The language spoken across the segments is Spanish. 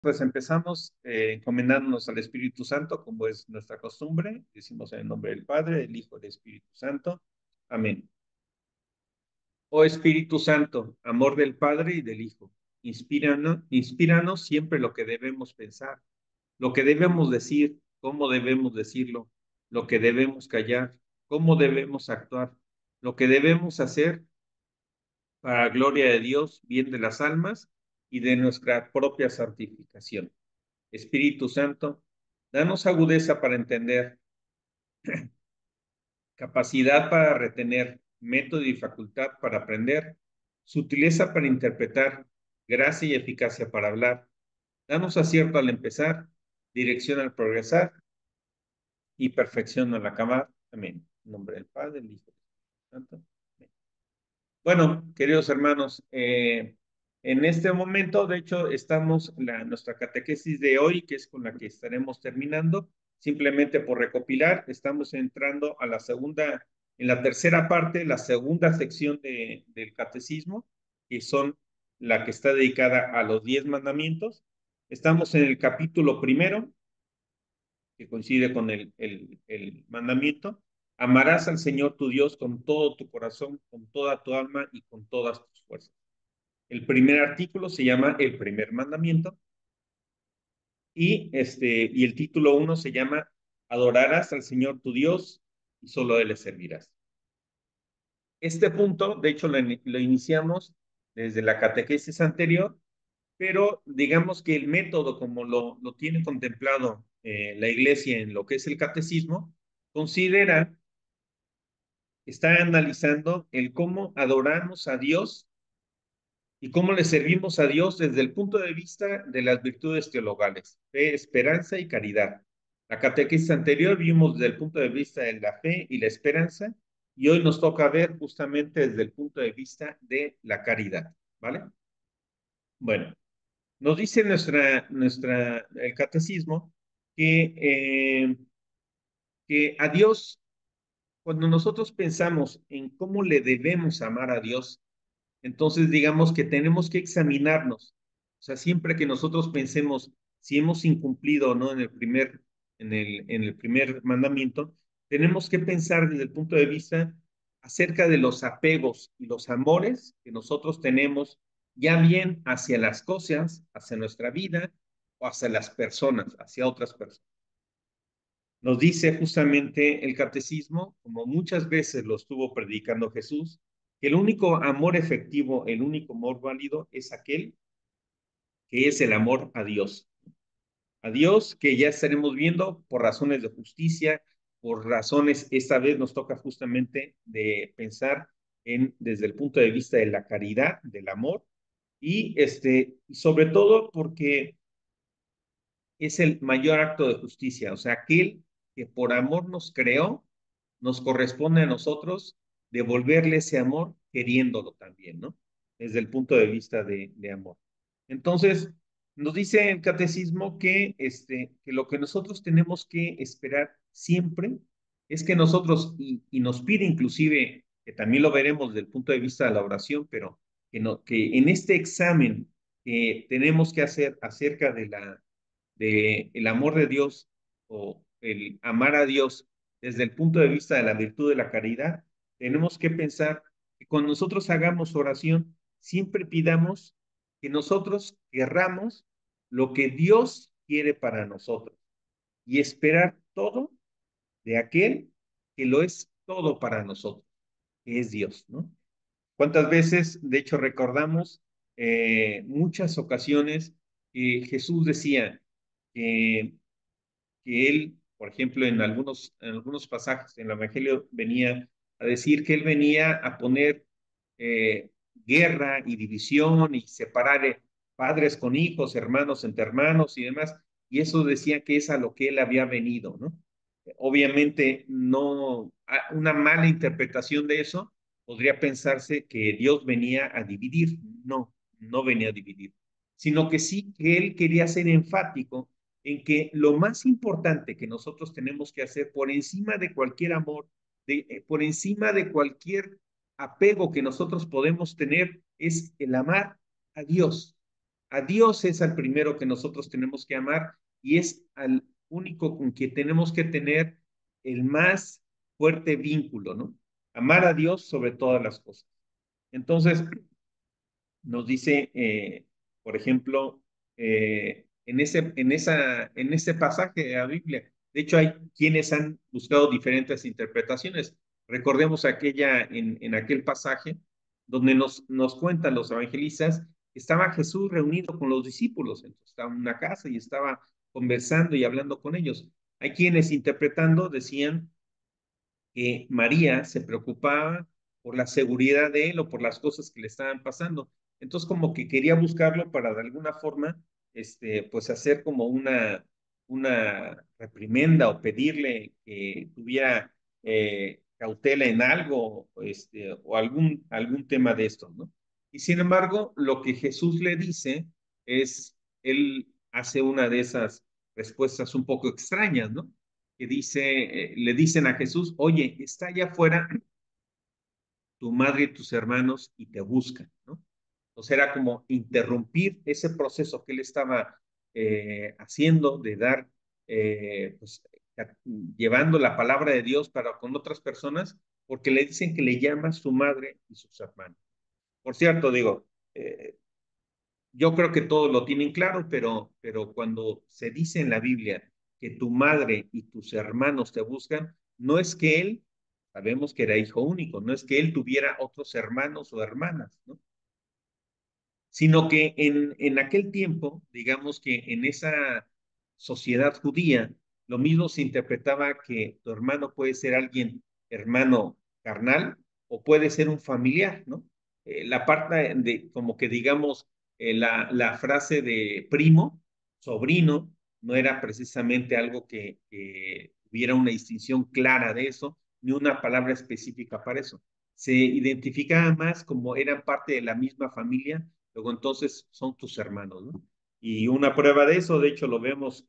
Pues empezamos encomendándonos al Espíritu Santo, como es nuestra costumbre. Decimos en el nombre del Padre, del Hijo y del Espíritu Santo. Amén. Oh Espíritu Santo, amor del Padre y del Hijo, inspíranos siempre lo que debemos pensar, lo que debemos decir, cómo debemos decirlo, lo que debemos callar, cómo debemos actuar, lo que debemos hacer para gloria de Dios, bien de las almas y de nuestra propia santificación. Espíritu Santo, danos agudeza para entender, capacidad para retener, método y facultad para aprender, sutileza para interpretar, gracia y eficacia para hablar. Danos acierto al empezar, dirección al progresar y perfección al acabar. Amén. En nombre del Padre, del Hijo y del Espíritu Santo. Amén. Bueno, queridos hermanos, en este momento, de hecho, estamos en nuestra catequesis de hoy, que es con la que estaremos terminando. Simplemente por recopilar, estamos entrando a la segunda, en la tercera parte, la segunda sección del catecismo, que son la que está dedicada a los 10 mandamientos. Estamos en el capítulo primero, que coincide con el mandamiento. Amarás al Señor tu Dios con todo tu corazón, con toda tu alma y con todas tus fuerzas. El primer artículo se llama el primer mandamiento y el título 1 se llama Adorarás al Señor tu Dios y solo a Él le servirás. Este punto, de hecho, lo iniciamos desde la catequesis anterior, pero digamos que el método como lo tiene contemplado la Iglesia en lo que es el catecismo, considera, está analizando el cómo adoramos a Dios y cómo le servimos a Dios desde el punto de vista de las virtudes teologales, fe, esperanza y caridad. La catequesis anterior vimos desde el punto de vista de la fe y la esperanza, y hoy nos toca ver justamente desde el punto de vista de la caridad, ¿vale? Bueno, nos dice el catecismo que, que a Dios, cuando nosotros pensamos en cómo le debemos amar a Dios, entonces, digamos que tenemos que examinarnos. O sea, siempre que nosotros pensemos si hemos incumplido o no en el primer mandamiento, tenemos que pensar desde el punto de vista acerca de los apegos y los amores que nosotros tenemos, ya bien hacia las cosas, hacia nuestra vida o hacia las personas, hacia otras personas. Nos dice justamente el catecismo, como muchas veces lo estuvo predicando Jesús, que el único amor efectivo, el único amor válido es aquel que es el amor a Dios. A Dios que ya estaremos viendo por razones de justicia, por razones, esta vez nos toca justamente de pensar desde el punto de vista de la caridad, del amor, y sobre todo porque es el mayor acto de justicia, o sea, aquel que por amor nos creó, nos corresponde a nosotros devolverle ese amor queriéndolo también, ¿no? Desde el punto de vista de amor. Entonces, nos dice el catecismo que lo que nosotros tenemos que esperar siempre es que nosotros, y nos pide inclusive, que también lo veremos desde el punto de vista de la oración, pero que en este examen que tenemos que hacer acerca de el amor de Dios o el amar a Dios desde el punto de vista de la virtud de la caridad, tenemos que pensar que cuando nosotros hagamos oración, siempre pidamos que nosotros querramos lo que Dios quiere para nosotros y esperar todo de aquel que lo es todo para nosotros, que es Dios, ¿no? ¿Cuántas veces, de hecho, recordamos muchas ocasiones que Jesús decía que él, por ejemplo, en algunos pasajes en el Evangelio venía a decir que él venía a poner guerra y división y separar padres con hijos, hermanos entre hermanos y demás, y eso decía que es a lo que él había venido, ¿no? Obviamente, no, una mala interpretación de eso podría pensarse que Dios venía a dividir. No, no venía a dividir, sino que sí que él quería ser enfático en que lo más importante que nosotros tenemos que hacer por encima de cualquier amor, por encima de cualquier apego que nosotros podemos tener, es el amar a Dios, A Dios es al primero que nosotros tenemos que amar y es al único con quien tenemos que tener el más fuerte vínculo, ¿no? Amar a Dios sobre todas las cosas. Entonces, nos dice, por ejemplo, en ese pasaje de la Biblia. De hecho, hay quienes han buscado diferentes interpretaciones. Recordemos en aquel pasaje donde nos cuentan los evangelistas que estaba Jesús reunido con los discípulos. Entonces, estaba en una casa y estaba conversando y hablando con ellos. Hay quienes interpretando decían que María se preocupaba por la seguridad de él o por las cosas que le estaban pasando. Entonces, como que quería buscarlo para de alguna forma, pues hacer como una reprimenda o pedirle que tuviera cautela en algo, o algún tema de esto, ¿no? Y sin embargo, lo que Jesús le dice es, él hace una de esas respuestas un poco extrañas, ¿no? Que le dicen a Jesús, oye, está allá afuera tu madre y tus hermanos y te buscan, ¿no? Entonces era como interrumpir ese proceso que él estaba haciendo de dar, pues, llevando la palabra de Dios para con otras personas, porque le dicen que le llama a su madre y sus hermanos. Por cierto, digo, yo creo que todos lo tienen claro, pero cuando se dice en la Biblia que tu madre y tus hermanos te buscan, no es que él, sabemos que era hijo único, no es que él tuviera otros hermanos o hermanas, ¿no? Sino que en aquel tiempo, digamos que en esa sociedad judía, lo mismo se interpretaba que tu hermano puede ser alguien, hermano carnal, o puede ser un familiar, ¿no? La parte de, como que digamos, la frase de primo, sobrino, no era precisamente algo que hubiera una distinción clara de eso, ni una palabra específica para eso. Se identificaba más como eran parte de la misma familia, luego entonces son tus hermanos, ¿no? Y una prueba de eso, de hecho, lo vemos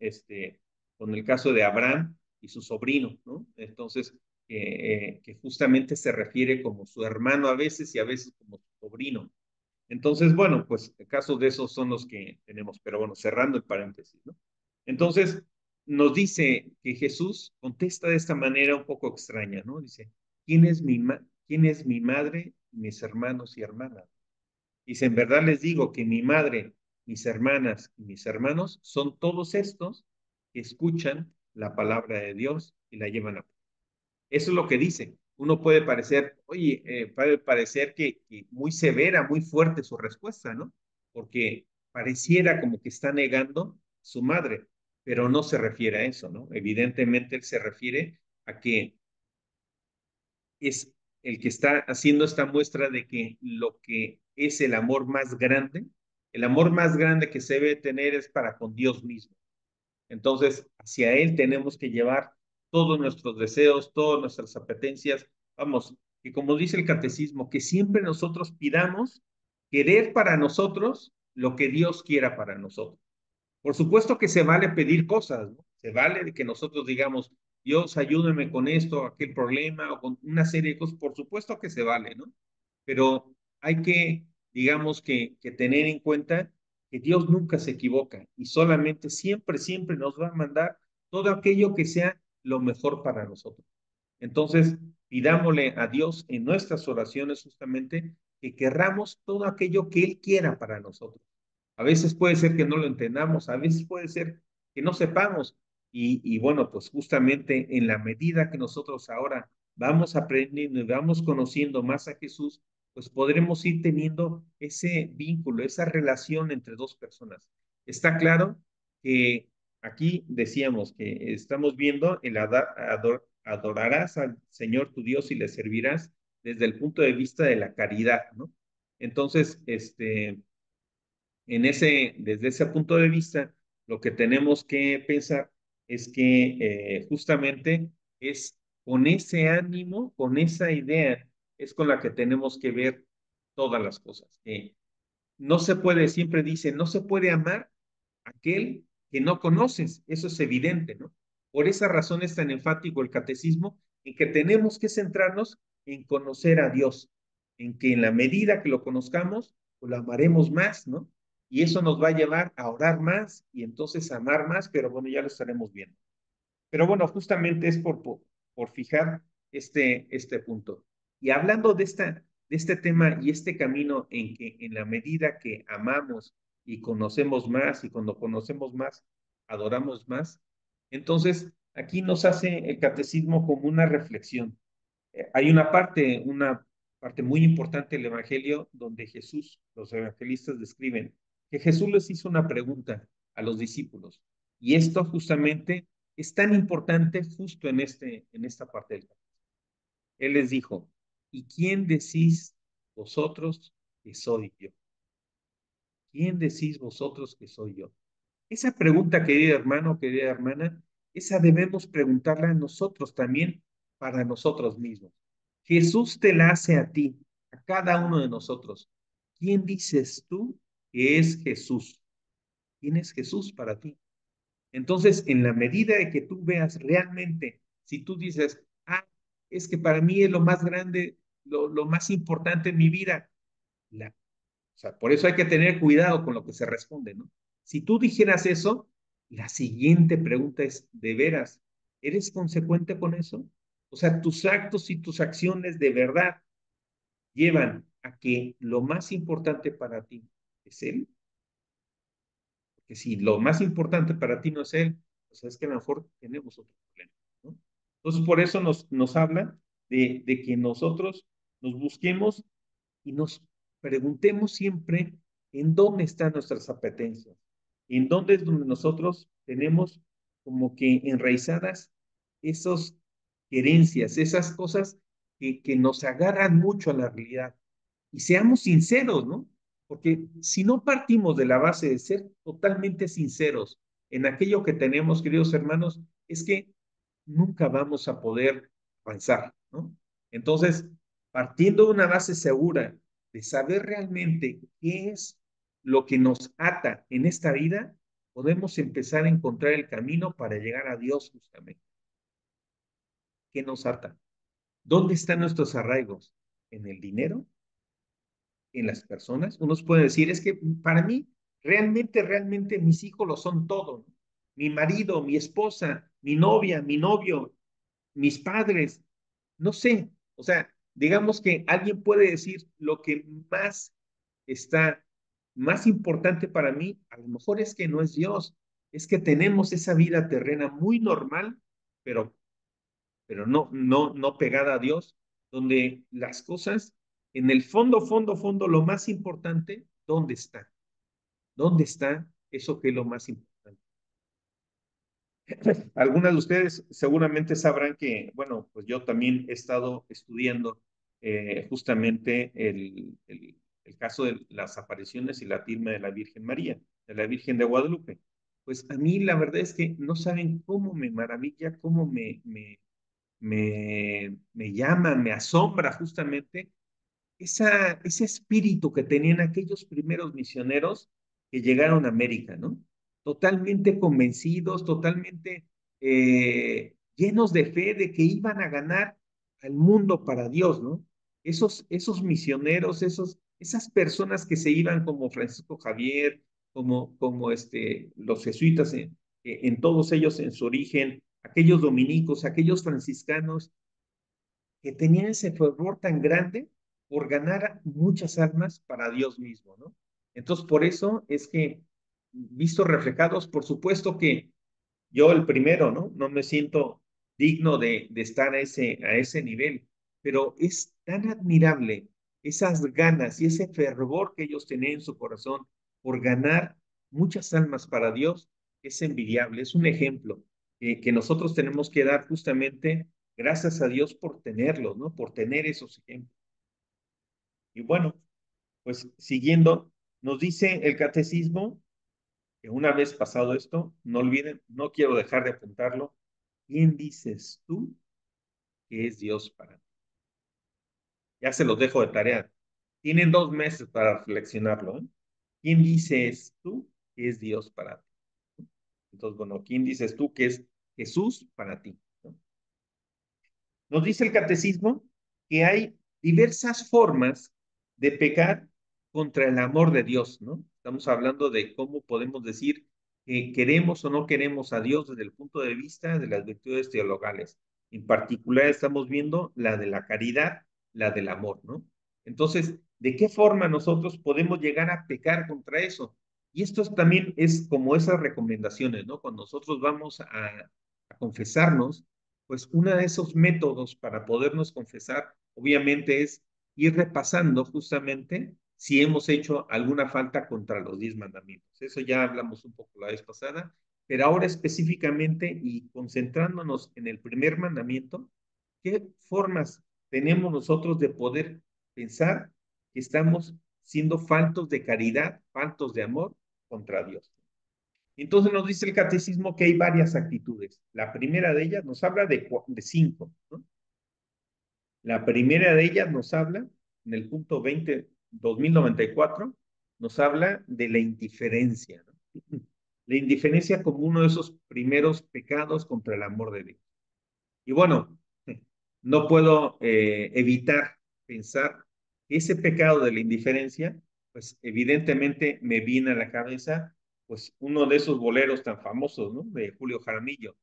con el caso de Abraham y su sobrino, ¿no? Entonces, que justamente se refiere como su hermano a veces y a veces como su sobrino. Entonces, bueno, pues casos de esos son los que tenemos, pero bueno, cerrando el paréntesis, ¿no? Entonces, nos dice que Jesús contesta de esta manera un poco extraña, ¿no? Dice, ¿quién es mi madre, mis hermanos y hermanas? Dice, en verdad les digo que mi madre, mis hermanas y mis hermanos son todos estos que escuchan la palabra de Dios y la llevan a... Eso es lo que dice. Uno puede parecer, oye, puede parecer que muy severa, muy fuerte su respuesta, ¿no? Porque pareciera como que está negando a su madre, pero no se refiere a eso, ¿no? Evidentemente él se refiere a que es el que está haciendo esta muestra de que lo que es el amor más grande que se debe tener es para con Dios mismo. Entonces, hacia Él tenemos que llevar todos nuestros deseos, todas nuestras apetencias. Vamos, que como dice el catecismo, que siempre nosotros pidamos querer para nosotros lo que Dios quiera para nosotros. Por supuesto que se vale pedir cosas, ¿no? Se vale de que nosotros digamos, Dios, ayúdame con esto, aquel problema, o con una serie de cosas. Por supuesto que se vale, ¿no? Pero hay que, digamos que tener en cuenta que Dios nunca se equivoca y solamente siempre nos va a mandar todo aquello que sea lo mejor para nosotros. Entonces, pidámosle a Dios en nuestras oraciones justamente que querramos todo aquello que Él quiera para nosotros. A veces puede ser que no lo entendamos, a veces puede ser que no sepamos. Y bueno, pues justamente en la medida que nosotros ahora vamos aprendiendo y vamos conociendo más a Jesús, pues podremos ir teniendo ese vínculo, esa relación entre dos personas. Está claro que aquí decíamos que estamos viendo adorarás al Señor tu Dios y le servirás desde el punto de vista de la caridad, ¿no? Entonces, desde ese punto de vista, lo que tenemos que pensar es que justamente es con ese ánimo, con esa idea, es con la que tenemos que ver todas las cosas. No se puede, siempre dice, no se puede amar a aquel que no conoces, eso es evidente, ¿no? Por esa razón es tan enfático el catecismo en que tenemos que centrarnos en conocer a Dios, en que en la medida que lo conozcamos, pues lo amaremos más, ¿no? y eso nos va a llevar a orar más y entonces a amar más, pero bueno, ya lo estaremos viendo. Pero bueno, justamente es por fijar este punto. Y hablando de este tema y este camino en que en la medida que amamos y conocemos más y cuando conocemos más, adoramos más, entonces aquí nos hace el catecismo como una reflexión. Hay una parte muy importante del Evangelio donde Jesús, los evangelistas describen que Jesús les hizo una pregunta a los discípulos. Y esto justamente es tan importante justo en esta parte del capítulo. Él les dijo, ¿y quién decís vosotros que soy yo? ¿Quién decís vosotros que soy yo? Esa pregunta, querido hermano, querida hermana, esa debemos preguntarla a nosotros también para nosotros mismos. Jesús te la hace a ti, a cada uno de nosotros. ¿Quién dices tú que es Jesús? ¿Quién es Jesús para ti? Entonces, en la medida de que tú veas realmente, si tú dices, ah, es que para mí es lo más grande, lo más importante en mi vida, la, o sea, por eso hay que tener cuidado con lo que se responde, ¿no? Si tú dijeras eso, la siguiente pregunta es, ¿de veras, eres consecuente con eso? O sea, tus actos y tus acciones de verdad llevan a que lo más importante para ti es Él. Porque si lo más importante para ti no es Él, pues es que a lo mejor tenemos otro problema, ¿no? Entonces, por eso nos habla de que nosotros nos busquemos y nos preguntemos siempre en dónde están nuestras apetencias, en dónde es donde nosotros tenemos como que enraizadas esas querencias, esas cosas que nos agarran mucho a la realidad. Y seamos sinceros, ¿no? Porque si no partimos de la base de ser totalmente sinceros en aquello que tenemos, queridos hermanos, es que nunca vamos a poder avanzar, ¿no? Entonces, partiendo de una base segura de saber realmente qué es lo que nos ata en esta vida, podemos empezar a encontrar el camino para llegar a Dios justamente. ¿Qué nos ata? ¿Dónde están nuestros arraigos? ¿En el dinero? ¿En las personas? Unos pueden decir, es que para mí, realmente mis hijos lo son todo, ¿no? Mi marido, mi esposa, mi novia, mi novio, mis padres, no sé, o sea, digamos que alguien puede decir lo que más está, más importante para mí, a lo mejor es que no es Dios, es que tenemos esa vida terrena muy normal, pero, pero no pegada a Dios, donde las cosas, en el fondo, lo más importante, ¿dónde está? ¿Dónde está eso que es lo más importante? Algunas de ustedes seguramente sabrán que, bueno, pues yo también he estado estudiando justamente el caso de las apariciones y la tilma de la Virgen María, de la Virgen de Guadalupe. Pues a mí la verdad es que no saben cómo me maravilla, cómo me llama, me asombra justamente ese espíritu que tenían aquellos primeros misioneros que llegaron a América, ¿no? Totalmente convencidos, totalmente llenos de fe de que iban a ganar al mundo para Dios, ¿no? Esos misioneros, esas personas que se iban como Francisco Javier, los jesuitas en todos ellos en su origen, aquellos dominicos, aquellos franciscanos, que tenían ese fervor tan grande por ganar muchas almas para Dios mismo, ¿no? Entonces, por eso es que, visto reflejados, por supuesto que yo el primero, ¿no? No me siento digno de estar a ese nivel, pero es tan admirable esas ganas y ese fervor que ellos tenían en su corazón por ganar muchas almas para Dios, es envidiable, es un ejemplo que nosotros tenemos que dar justamente gracias a Dios por tenerlos, ¿no? Por tener esos ejemplos. Y bueno, pues siguiendo, nos dice el catecismo que una vez pasado esto, no olviden, no quiero dejar de apuntarlo, ¿quién dices tú que es Dios para ti? Ya se los dejo de tarea. Tienen 2 meses para reflexionarlo, ¿eh? ¿Quién dices tú que es Dios para ti? Entonces, bueno, ¿quién dices tú que es Jesús para ti? ¿No? Nos dice el catecismo que hay diversas formas de pecar contra el amor de Dios, ¿no? Estamos hablando de cómo podemos decir que queremos o no queremos a Dios desde el punto de vista de las virtudes teologales. En particular estamos viendo la de la caridad, la del amor, ¿no? Entonces, ¿de qué forma nosotros podemos llegar a pecar contra eso? Y esto también es como esas recomendaciones, ¿no? Cuando nosotros vamos a confesarnos, pues uno de esos métodos para podernos confesar, obviamente, es ir repasando justamente si hemos hecho alguna falta contra los 10 mandamientos. Eso ya hablamos un poco la vez pasada, pero ahora específicamente y concentrándonos en el primer mandamiento, ¿qué formas tenemos nosotros de poder pensar que estamos siendo faltos de caridad, faltos de amor contra Dios? Entonces nos dice el catecismo que hay varias actitudes. La primera de ellas nos habla de cinco, ¿no? La primera de ellas nos habla, en el punto 20, 2094, nos habla de la indiferencia, ¿no? La indiferencia como uno de esos primeros pecados contra el amor de Dios. Y bueno, no puedo evitar pensar que ese pecado de la indiferencia, pues evidentemente me viene a la cabeza, pues uno de esos boleros tan famosos, ¿no? De Julio Jaramillo,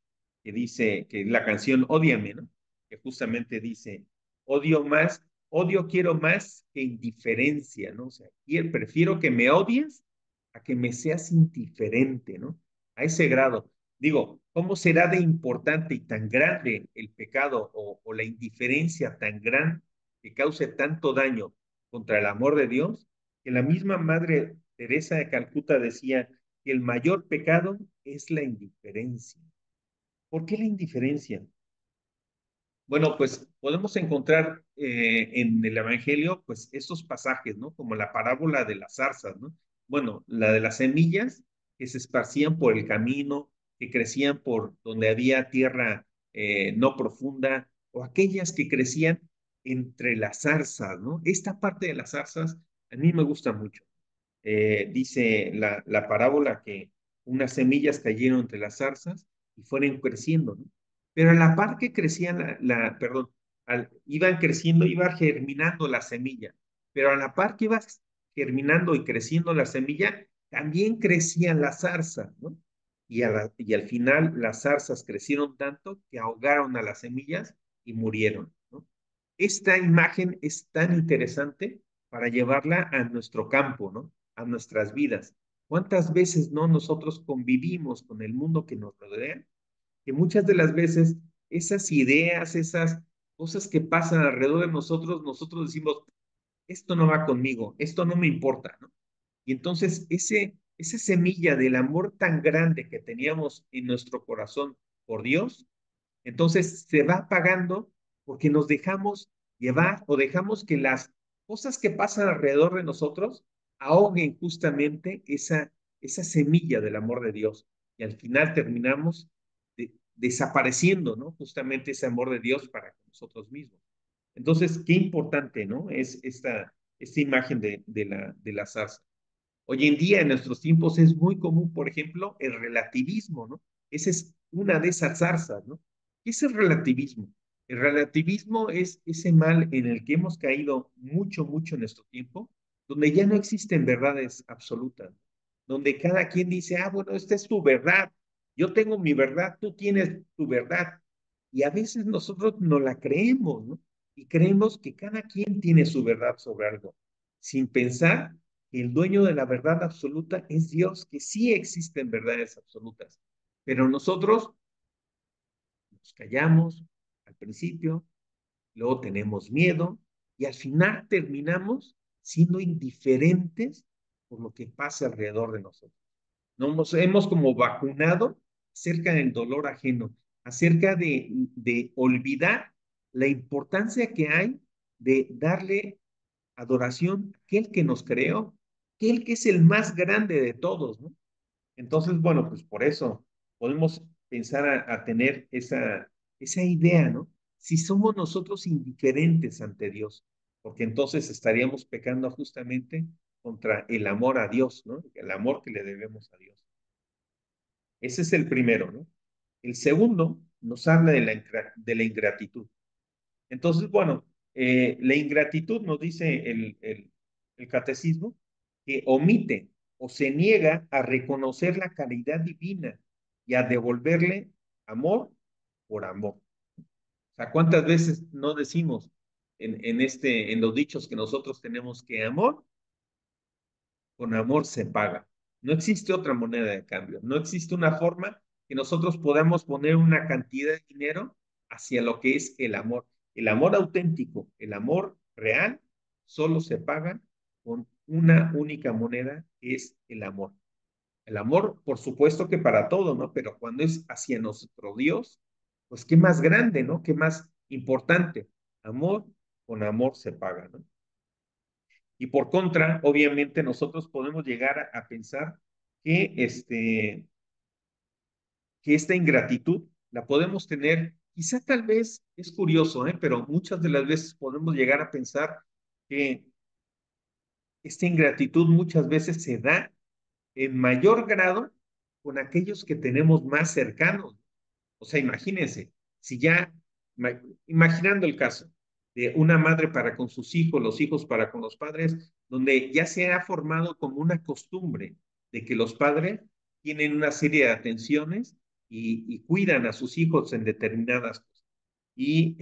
que dice que la canción Ódiame, ¿no? Que justamente dice, odio más, odio quiero más que indiferencia, ¿no? O sea, prefiero que me odies a que me seas indiferente, ¿no? A ese grado. Digo, ¿cómo será de importante y tan grande el pecado o la indiferencia tan grande que cause tanto daño contra el amor de Dios? Que la misma Madre Teresa de Calcuta decía que el mayor pecado es la indiferencia. ¿Por qué la indiferencia? Bueno, pues podemos encontrar en el Evangelio, pues estos pasajes, ¿no? Como la parábola de las zarzas, ¿no? Bueno, la de las semillas que se esparcían por el camino, que crecían por donde había tierra no profunda, o aquellas que crecían entre las zarzas, ¿no? Esta parte de las zarzas a mí me gusta mucho. Dice la parábola que unas semillas cayeron entre las zarzas y fueron creciendo, ¿no? Pero a la par que crecían, perdón, iban creciendo, iba germinando la semilla, pero a la par que iba germinando y creciendo la semilla, también crecían las zarzas, ¿no? Y al final las zarzas crecieron tanto que ahogaron a las semillas y murieron, ¿no? Esta imagen es tan interesante para llevarla a nuestro campo, ¿no? A nuestras vidas. ¿Cuántas veces no nosotros convivimos con el mundo que nos rodea? Que muchas de las veces esas ideas, esas cosas que pasan alrededor de nosotros, nosotros decimos, esto no va conmigo, esto no me importa, ¿no? Y entonces esa semilla del amor tan grande que teníamos en nuestro corazón por Dios, entonces se va apagando porque nos dejamos llevar o dejamos que las cosas que pasan alrededor de nosotros ahoguen justamente esa semilla del amor de Dios. Y al final terminamos desapareciendo, ¿no? Justamente ese amor de Dios para nosotros mismos. Entonces, qué importante, ¿no? Es esta imagen de la zarza. Hoy en día, en nuestros tiempos, es muy común, por ejemplo, el relativismo, ¿no? Esa es una de esas zarzas, ¿no? ¿Qué es el relativismo? El relativismo es ese mal en el que hemos caído mucho, mucho en nuestro tiempo, donde ya no existen verdades absolutas, donde cada quien dice, ah, bueno, esta es tu verdad, yo tengo mi verdad, tú tienes tu verdad. Y a veces nosotros no la creemos, ¿no? Y creemos que cada quien tiene su verdad sobre algo, sin pensar el dueño de la verdad absoluta es Dios, que sí existen verdades absolutas, pero nosotros nos callamos al principio, luego tenemos miedo y al final terminamos siendo indiferentes por lo que pasa alrededor de nosotros. Nos hemos como vacunado acerca del dolor ajeno, acerca de olvidar la importancia que hay de darle adoración a aquel que nos creó, aquel que es el más grande de todos, ¿no? Entonces, bueno, pues por eso podemos pensar a tener esa idea, ¿no? Si somos nosotros indiferentes ante Dios, porque entonces estaríamos pecando justamente contra el amor a Dios, ¿no? El amor que le debemos a Dios. Ese es el primero, ¿no? El segundo nos habla de la ingratitud. Entonces, bueno, la ingratitud nos dice el catecismo que omite. o se niega a reconocer la caridad divina y a devolverle amor por amor. O sea, ¿cuántas veces no decimos en los dichos que nosotros tenemos que amor con amor se paga? No existe otra moneda de cambio, no existe una forma que nosotros podamos poner una cantidad de dinero hacia lo que es el amor. El amor auténtico, el amor real, solo se paga con una única moneda, que es el amor. El amor, por supuesto que para todo, ¿no? Pero cuando es hacia nuestro Dios, pues qué más grande, ¿no? Qué más importante. Amor con amor se paga, ¿no? Y por contra, obviamente nosotros podemos llegar a pensar que, que esta ingratitud la podemos tener, quizá tal vez es curioso, ¿eh? Pero muchas de las veces podemos llegar a pensar que esta ingratitud muchas veces se da en mayor grado con aquellos que tenemos más cercanos. O sea, imagínense, si ya, imaginando el caso de una madre para con sus hijos, los hijos para con los padres, donde ya se ha formado como una costumbre de que los padres tienen una serie de atenciones y cuidan a sus hijos en determinadas cosas y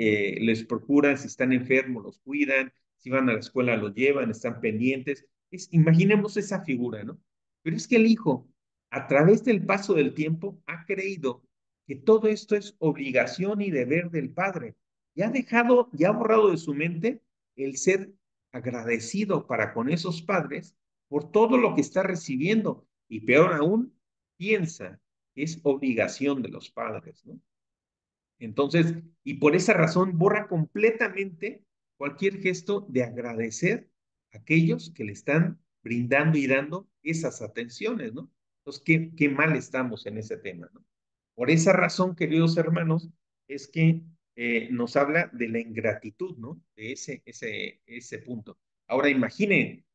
les procuran, si están enfermos, los cuidan, si van a la escuela, los llevan, están pendientes. Imaginemos esa figura, ¿no? Pero es que el hijo, a través del paso del tiempo, ha creído que todo esto es obligación y deber del padre. Y ha dejado, ya ha borrado de su mente el ser agradecido para con esos padres por todo lo que está recibiendo. Y peor aún, piensa que es obligación de los padres, ¿no? Entonces, y por esa razón borra completamente cualquier gesto de agradecer a aquellos que le están brindando y dando esas atenciones, ¿no? Entonces, qué mal estamos en ese tema, ¿no? Por esa razón, queridos hermanos, es que nos habla de la ingratitud, ¿no? De ese punto. Ahora imaginen,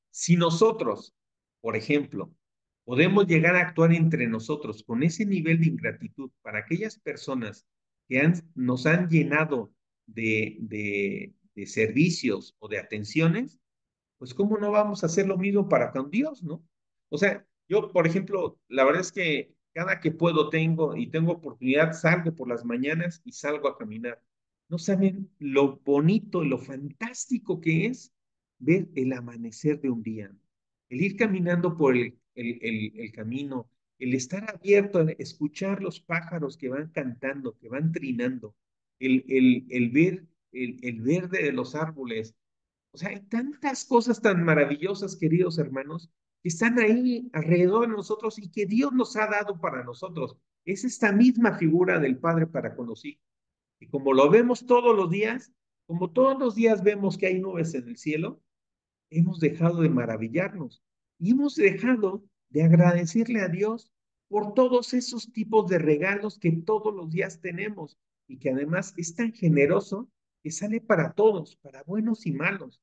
si nosotros, por ejemplo, podemos llegar a actuar entre nosotros con ese nivel de ingratitud para aquellas personas que nos han llenado de servicios o de atenciones, pues ¿cómo no vamos a hacer lo mismo para con Dios, no? O sea, yo, por ejemplo, la verdad es que cada que puedo tengo oportunidad, salgo por las mañanas y salgo a caminar. No saben lo bonito y lo fantástico que es ver el amanecer de un día, el ir caminando por el camino, el estar abierto, a escuchar los pájaros que van cantando, que van trinando, el ver el verde de los árboles. O sea, hay tantas cosas tan maravillosas, queridos hermanos, que están ahí alrededor de nosotros y que Dios nos ha dado para nosotros. Es esta misma figura del Padre para con los hijos. Y como lo vemos todos los días, como todos los días vemos que hay nubes en el cielo, hemos dejado de maravillarnos y hemos dejado de agradecerle a Dios por todos esos tipos de regalos que todos los días tenemos y que además es tan generoso que sale para todos, para buenos y malos.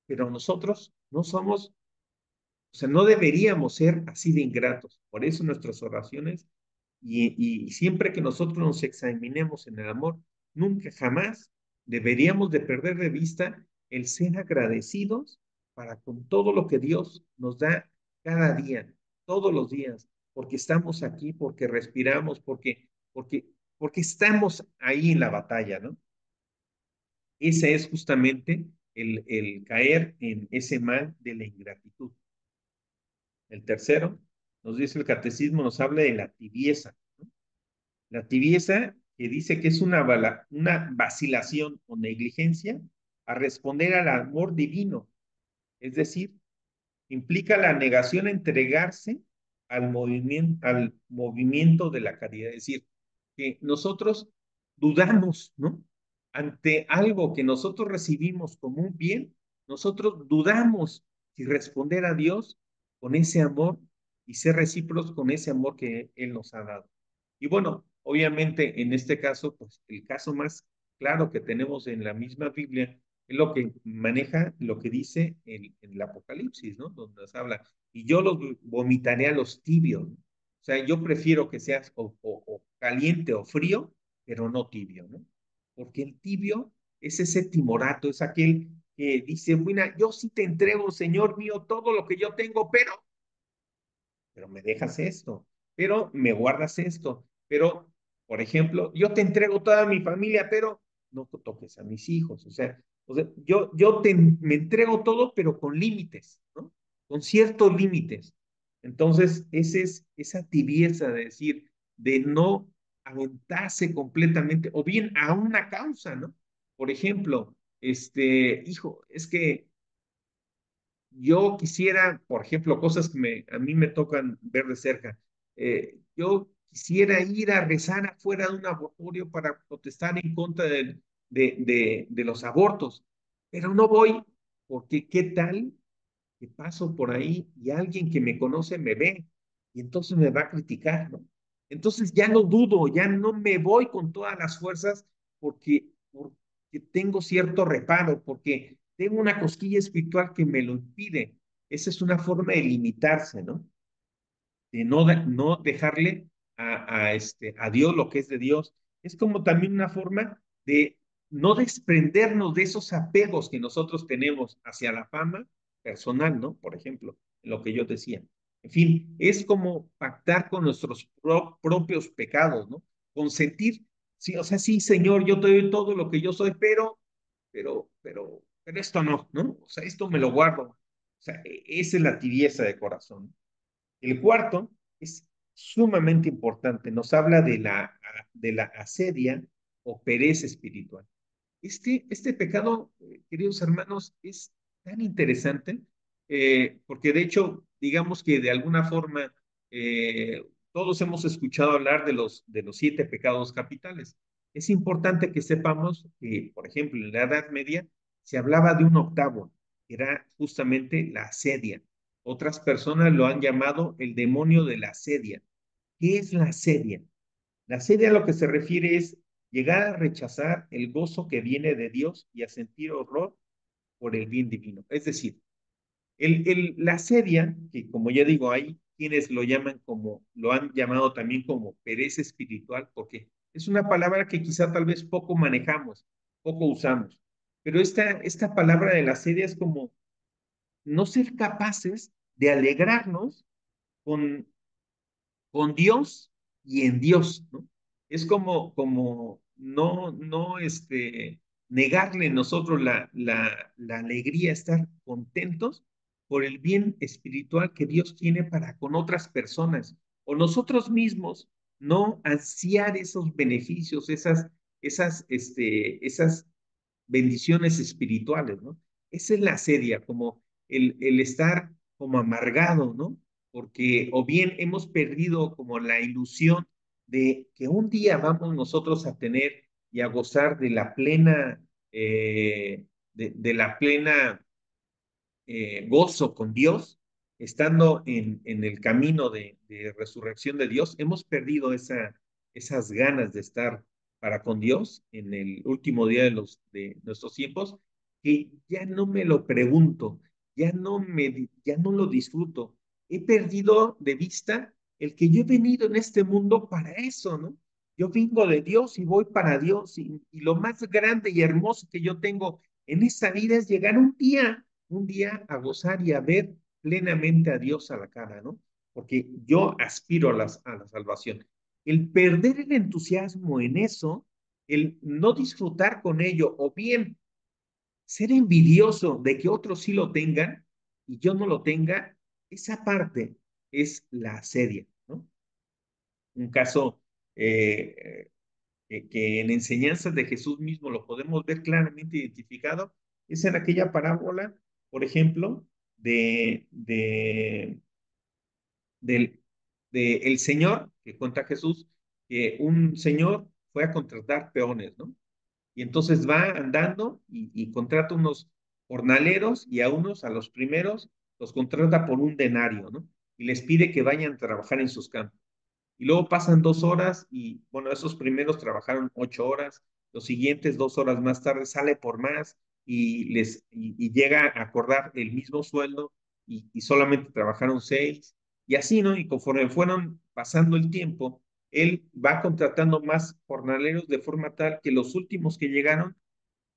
Pero nosotros no somos, o sea, no deberíamos ser así de ingratos. Por eso nuestras oraciones y siempre que nosotros nos examinemos en el amor, nunca jamás deberíamos de perder de vista el ser agradecidos para con todo lo que Dios nos da cada día, todos los días, porque estamos aquí, porque respiramos, porque estamos ahí en la batalla, ¿no? Ese es justamente el caer en ese mal de la ingratitud. El tercero, nos dice el catecismo, nos habla de la tibieza. La tibieza, que dice que es una vacilación o negligencia a responder al amor divino, es decir, implica la negación a entregarse al movimiento de la caridad, es decir, que nosotros dudamos, ¿no? Ante algo que nosotros recibimos como un bien, nosotros dudamos si responder a Dios con ese amor y ser recíprocos con ese amor que Él nos ha dado. Y bueno, obviamente en este caso, pues el caso más claro que tenemos en la misma Biblia es lo que maneja, lo que dice el Apocalipsis, ¿no? Donde nos habla, y yo los vomitaré a los tibios, ¿no? O sea, yo prefiero que seas o caliente o frío, pero no tibio, ¿no? Porque el tibio es ese timorato, es aquel que dice, bueno, yo sí te entrego, Señor mío, todo lo que yo tengo, pero pero me dejas esto, pero me guardas esto, pero, por ejemplo, yo te entrego toda mi familia, pero no toques a mis hijos. O sea me entrego todo, pero con límites, ¿no? Con ciertos límites. Entonces, esa tibieza de decir, de no aventarse completamente, o bien a una causa, ¿no? Por ejemplo, hijo, es que yo quisiera, por ejemplo, cosas que a mí me tocan ver de cerca. Yo quisiera ir a rezar afuera de un abortorio para protestar en contra de los abortos, pero no voy porque ¿qué tal que paso por ahí y alguien que me conoce me ve y entonces me va a criticar, ¿no? Entonces ya no dudo, ya no me voy con todas las fuerzas porque tengo cierto reparo, porque tengo una cosquilla espiritual que me lo impide. Esa es una forma de limitarse, ¿no? De no dejarle a Dios lo que es de Dios. Es como también una forma de no desprendernos de esos apegos que nosotros tenemos hacia la fama personal, ¿no? Por ejemplo, lo que yo decía. En fin, es como pactar con nuestros propios pecados, ¿no? Consentir, sí, o sea, sí, Señor, yo te doy todo lo que yo soy, pero esto no, ¿no? O sea, esto me lo guardo. O sea, esa es la tibieza de corazón. El cuarto es sumamente importante, nos habla de la asedia o pereza espiritual. Este pecado, queridos hermanos, es tan interesante porque de hecho, digamos que de alguna forma todos hemos escuchado hablar de los 7 pecados capitales. Es importante que sepamos que, por ejemplo, en la Edad Media se hablaba de un octavo, que era justamente la asedia. Otras personas lo han llamado el demonio de la asedia. ¿Qué es la asedia? La asedia a lo que se refiere es llegar a rechazar el gozo que viene de Dios y a sentir horror por el bien divino. Es decir, la asedia, que como ya digo, hay quienes lo han llamado también como pereza espiritual, porque es una palabra que quizá tal vez poco manejamos, poco usamos. Pero esta palabra de la asedia es como no ser capaces de alegrarnos con con Dios y en Dios, ¿no? Es como no, negarle nosotros la alegría, estar contentos por el bien espiritual que Dios tiene para con otras personas, o nosotros mismos no ansiar esos beneficios, esas bendiciones espirituales, ¿no? Esa es la sedia, como el estar como amargado, ¿no? Porque o bien hemos perdido como la ilusión de que un día vamos nosotros a tener y a gozar de la plena gozo con Dios, estando en el camino de resurrección de Dios, hemos perdido esas ganas de estar para con Dios en el último día de nuestros tiempos, que ya no me lo pregunto, ya no lo disfruto. He perdido de vista el que yo he venido en este mundo para eso, ¿no? Yo vengo de Dios y voy para Dios y lo más grande y hermoso que yo tengo en esta vida es llegar un día a gozar y a ver plenamente a Dios a la cara, ¿no? Porque yo aspiro a la salvación. El perder el entusiasmo en eso, el no disfrutar con ello, o bien ser envidioso de que otros sí lo tengan y yo no lo tenga, esa parte es la asedia, ¿no? Un caso que en enseñanzas de Jesús mismo lo podemos ver claramente identificado, es en aquella parábola, por ejemplo, del, el Señor, que cuenta Jesús, que un señor fue a contratar peones, ¿no? Y entonces va andando y contrata unos jornaleros y a los primeros, los contrata por un denario, ¿no? Y les pide que vayan a trabajar en sus campos. Y luego pasan 2 horas y, bueno, esos primeros trabajaron 8 horas, los siguientes 2 horas más tarde sale por más y llega a acordar el mismo sueldo y solamente trabajaron 6 y así, ¿no? Y conforme fueron pasando el tiempo, él va contratando más jornaleros de forma tal que los últimos que llegaron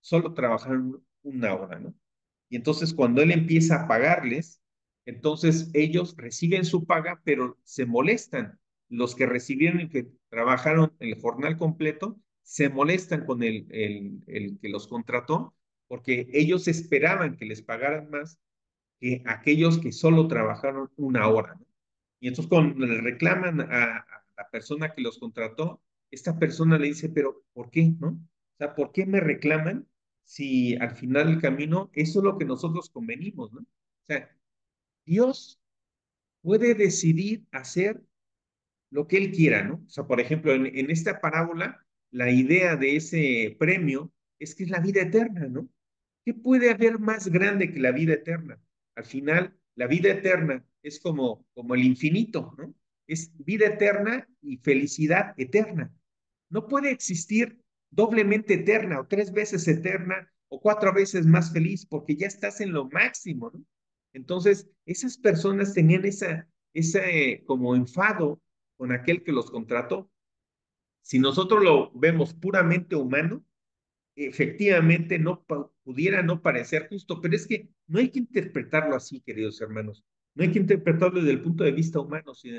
solo trabajaron 1 hora, ¿no? Y entonces cuando él empieza a pagarles, Entonces ellos reciben su paga, pero se molestan. Los que recibieron y que trabajaron el jornal completo se molestan con el que los contrató porque ellos esperaban que les pagaran más que aquellos que solo trabajaron una hora, ¿no? Y entonces cuando le reclaman a la persona que los contrató, esta persona le dice, pero ¿por qué, no? O sea, ¿por qué me reclaman si al final del camino eso es lo que nosotros convenimos, ¿no? O sea, Dios puede decidir hacer lo que Él quiera, ¿no? O sea, por ejemplo, en esta parábola, la idea de ese premio es que es la vida eterna, ¿no? ¿Qué puede haber más grande que la vida eterna? Al final, la vida eterna es como el infinito, ¿no? Es vida eterna y felicidad eterna. No puede existir doblemente eterna o tres veces eterna o cuatro veces más feliz porque ya estás en lo máximo, ¿no? Entonces, esas personas tenían ese como enfado con aquel que los contrató. Si nosotros lo vemos puramente humano, efectivamente no pudiera no parecer justo, pero es que no hay que interpretarlo así, queridos hermanos. No hay que interpretarlo desde el punto de vista humano, sino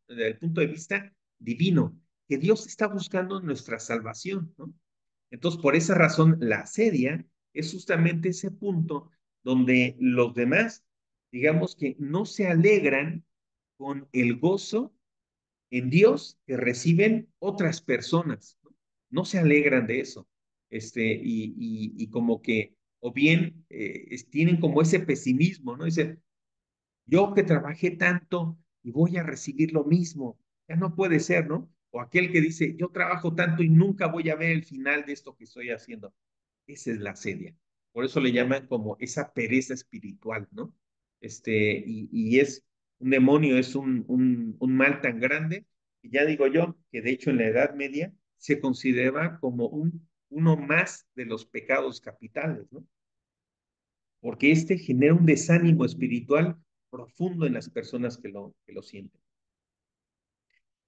desde el punto de vista divino, que Dios está buscando nuestra salvación, ¿no? Entonces, por esa razón, la asedia es justamente ese punto donde los demás, digamos que no se alegran con el gozo en Dios que reciben otras personas, ¿no? No se alegran de eso. Y como que, o bien tienen como ese pesimismo, ¿no? Dicen, yo que trabajé tanto y voy a recibir lo mismo, ya no puede ser, ¿no? O aquel que dice, yo trabajo tanto y nunca voy a ver el final de esto que estoy haciendo. Esa es la sedia. Por eso le llaman como esa pereza espiritual, ¿no? Y es un demonio, es un mal tan grande, que ya digo yo, que de hecho en la Edad Media se consideraba como uno más de los pecados capitales, ¿no? Porque este genera un desánimo espiritual profundo en las personas que lo sienten.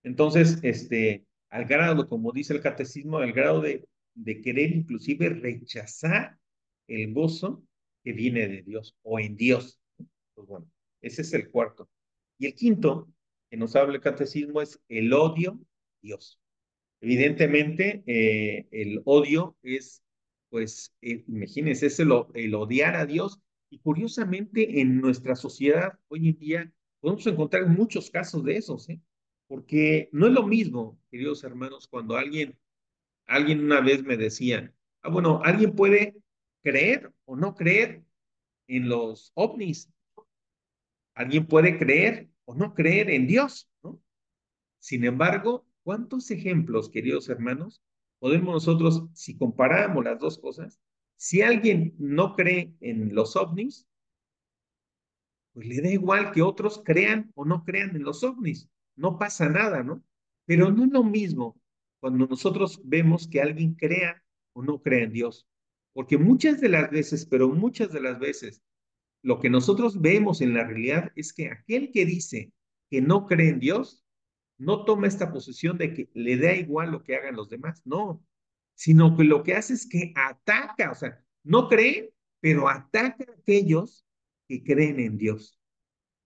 Entonces, al grado, como dice el catecismo, al grado de querer inclusive rechazar el gozo que viene de Dios o en Dios. Pues bueno, ese es el cuarto. Y el quinto que nos habla el catecismo es el odio a Dios. Evidentemente, el odio es, pues, imagínense, es el odiar a Dios. Y curiosamente, en nuestra sociedad hoy en día podemos encontrar muchos casos de esos, ¿eh? Porque no es lo mismo, queridos hermanos, cuando alguien una vez me decía, bueno, alguien puede creer o no creer en los ovnis, alguien puede creer o no creer en Dios, ¿no? Sin embargo, ¿cuántos ejemplos, queridos hermanos, podemos nosotros, si comparamos las dos cosas, si alguien no cree en los ovnis, pues le da igual que otros crean o no crean en los ovnis, no pasa nada, ¿no? Pero no es lo mismo cuando nosotros vemos que alguien crea o no crea en Dios, porque muchas de las veces, pero muchas de las veces, lo que nosotros vemos en la realidad es que aquel que dice que no cree en Dios, no toma esta posición de que le da igual lo que hagan los demás, no, sino que lo que hace es que ataca, o sea, no cree, pero ataca a aquellos que creen en Dios.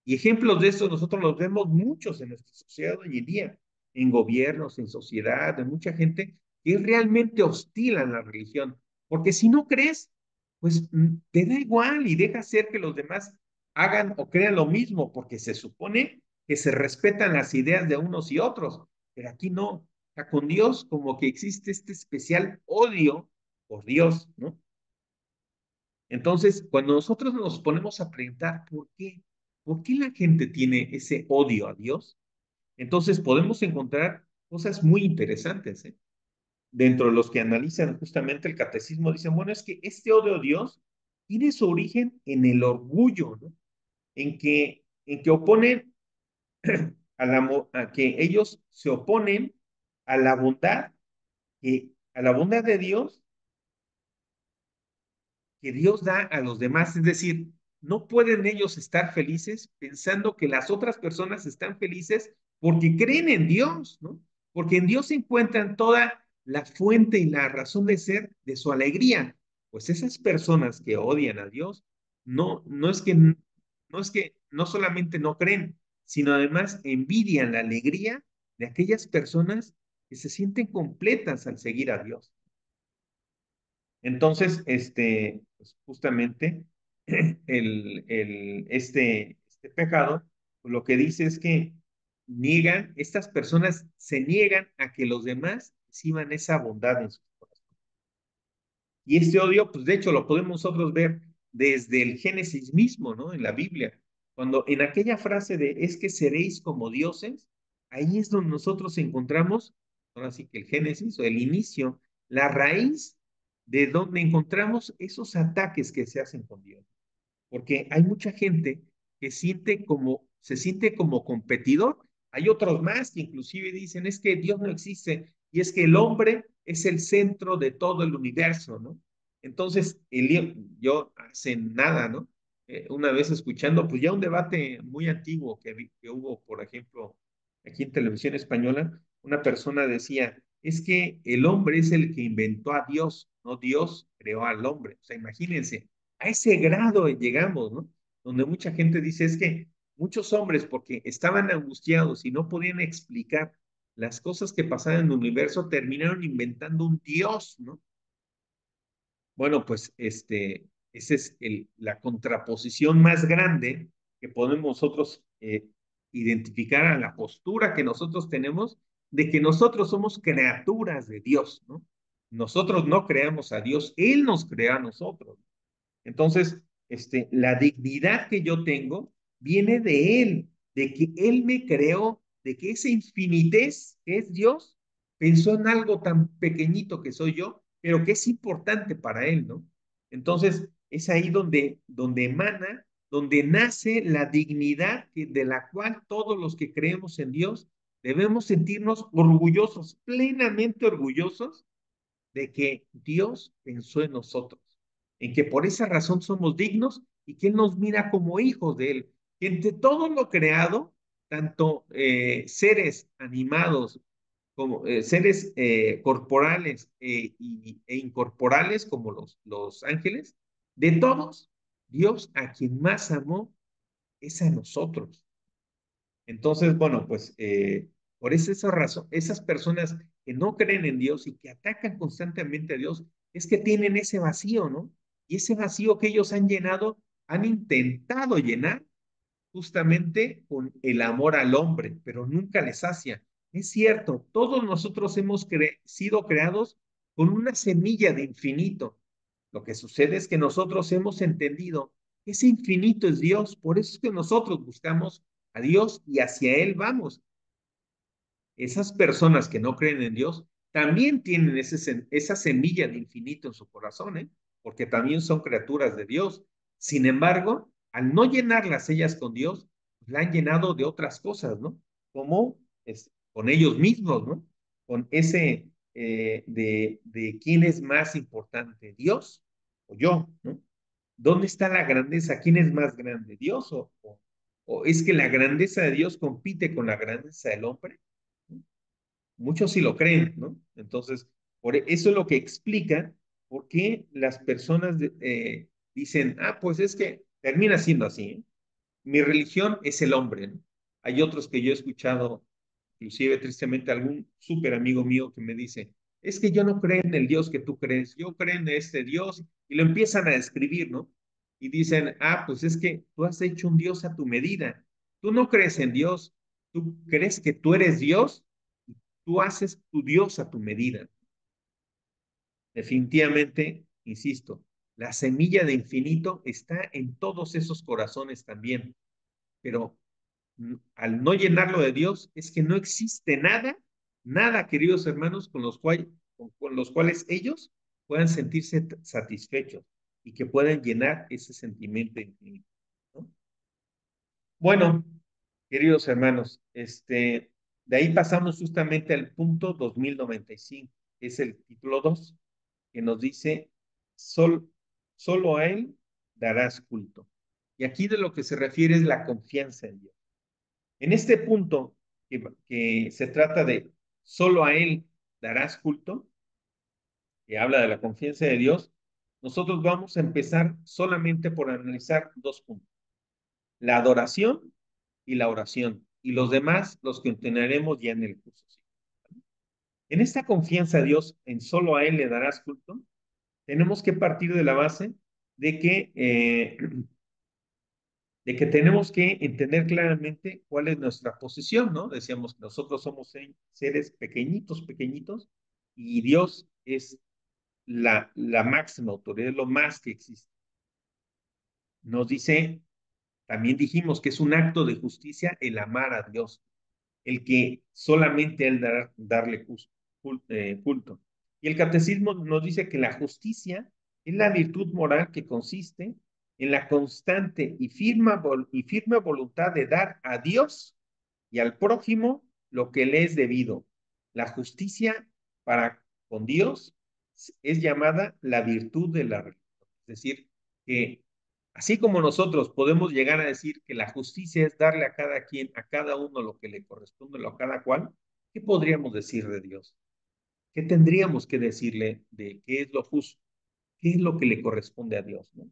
Y ejemplos de esto nosotros los vemos muchos en nuestra sociedad hoy en día, en gobiernos, en sociedad, de mucha gente que es realmente hostil a la religión. Porque si no crees, pues te da igual y deja hacer que los demás hagan o crean lo mismo, porque se supone que se respetan las ideas de unos y otros. Pero aquí no. O sea, con Dios como que existe este especial odio por Dios, ¿no? Entonces, cuando nosotros nos ponemos a preguntar por qué la gente tiene ese odio a Dios, entonces podemos encontrar cosas muy interesantes, ¿eh? Dentro de los que analizan justamente el catecismo, dicen, bueno, es que este odio a Dios tiene su origen en el orgullo, ¿no? En que oponen a que ellos se oponen a la bondad, a la bondad de Dios que Dios da a los demás. Es decir, no pueden ellos estar felices pensando que las otras personas están felices porque creen en Dios, ¿no? Porque en Dios se encuentran toda la fuente y la razón de ser de su alegría. Pues esas personas que odian a Dios, no es que no es que no solamente no creen, sino además envidian la alegría de aquellas personas que se sienten completas al seguir a Dios. Entonces, pues justamente este pecado, pues lo que dice es que estas personas se niegan a que los demás reciban esa bondad en sus corazones. Y este odio, pues de hecho lo podemos nosotros ver desde el Génesis mismo, ¿no? En la Biblia. Cuando en aquella frase de es que seréis como dioses, ahí es donde nosotros encontramos, ahora sí que el Génesis o el inicio, la raíz de donde encontramos esos ataques que se hacen con Dios. Porque hay mucha gente que se siente como competidor. Hay otros más que inclusive dicen, es que Dios no existe y es que el hombre es el centro de todo el universo, ¿no? Entonces, yo hace nada, ¿no? Una vez escuchando, pues ya un debate muy antiguo que hubo, por ejemplo, aquí en televisión española, una persona decía, es que el hombre es el que inventó a Dios, no Dios creó al hombre. O sea, imagínense, a ese grado llegamos, ¿no? Donde mucha gente dice es que muchos hombres, porque estaban angustiados y no podían explicar las cosas que pasaban en el universo, terminaron inventando un Dios, ¿no? Bueno, pues esa es la contraposición más grande que podemos nosotros identificar a la postura que nosotros tenemos de que nosotros somos criaturas de Dios, ¿no? Nosotros no creamos a Dios, Él nos crea a nosotros. Entonces, la dignidad que yo tengo viene de Él, de que Él me creó, de que esa infinitez que es Dios, pensó en algo tan pequeñito que soy yo, pero que es importante para Él, ¿no? Entonces, es ahí donde emana, donde nace la dignidad de la cual todos los que creemos en Dios debemos sentirnos orgullosos, plenamente orgullosos de que Dios pensó en nosotros, en que por esa razón somos dignos y que Él nos mira como hijos de Él. Que entre todo lo creado, tanto seres animados como seres corporales e incorporales como los ángeles, de todos, Dios a quien más amó es a nosotros. Entonces, bueno, pues por esa razón, esas personas que no creen en Dios y que atacan constantemente a Dios, es que tienen ese vacío, ¿no? Y ese vacío que ellos han llenado, han intentado llenar justamente con el amor al hombre, pero nunca les sacia. Es cierto, todos nosotros hemos sido creados con una semilla de infinito. Lo que sucede es que nosotros hemos entendido que ese infinito es Dios, por eso es que nosotros buscamos a Dios y hacia Él vamos. Esas personas que no creen en Dios también tienen esa semilla de infinito en su corazón, ¿eh? Porque también son criaturas de Dios. Sin embargo, al no llenarlas ellas con Dios, pues la han llenado de otras cosas, ¿no? Como con ellos mismos, ¿no? Con ese de quién es más importante, Dios o yo, ¿no? ¿Dónde está la grandeza? ¿Quién es más grande, Dios o es que la grandeza de Dios compite con la grandeza del hombre? Muchos sí lo creen, ¿no? Entonces, eso es lo que explica por qué las personas dicen, ah, pues es que termina siendo así, ¿eh? Mi religión es el hombre, ¿no? Hay otros que yo he escuchado, inclusive tristemente algún súper amigo mío que me dice, es que yo no creo en el Dios que tú crees, yo creo en este Dios, y lo empiezan a describir, ¿no? Y dicen, ah, pues es que tú has hecho un Dios a tu medida, tú no crees en Dios, tú crees que tú eres Dios, tú haces tu Dios a tu medida. Definitivamente, insisto, la semilla de infinito está en todos esos corazones también, pero al no llenarlo de Dios es que no existe nada, nada, queridos hermanos, con los cuales ellos puedan sentirse satisfechos y que puedan llenar ese sentimiento infinito, ¿no? Bueno, queridos hermanos, de ahí pasamos justamente al punto 2095, que es el título 2 que nos dice, Sol, solo a Él darás culto. Y aquí de lo que se refiere es la confianza en Dios. En este punto, que se trata de solo a Él darás culto, que habla de la confianza de Dios, nosotros vamos a empezar solamente por analizar dos puntos. la adoración y la oración. Y los demás los continuaremos ya en el curso. En esta confianza a Dios, en solo a Él le darás culto, tenemos que partir de la base de que, eh, de que tenemos que entender claramente cuál es nuestra posición, ¿no? Decíamos que nosotros somos seres pequeñitos, pequeñitos, y Dios es la máxima autoridad, es lo más que existe. Nos dice, también dijimos que es un acto de justicia el amar a Dios, el que solamente Él darle culto. Y el catecismo nos dice que la justicia es la virtud moral que consiste en la constante y firme voluntad de dar a Dios y al prójimo lo que le es debido. La justicia para con Dios es llamada la virtud de la religión. Es decir, que así como nosotros podemos llegar a decir que la justicia es darle a cada quien, a cada uno lo que le corresponde, lo a cada cual, ¿qué podríamos decir de Dios? ¿Qué tendríamos que decirle de qué es lo justo? ¿Qué es lo que le corresponde a Dios? ¿No?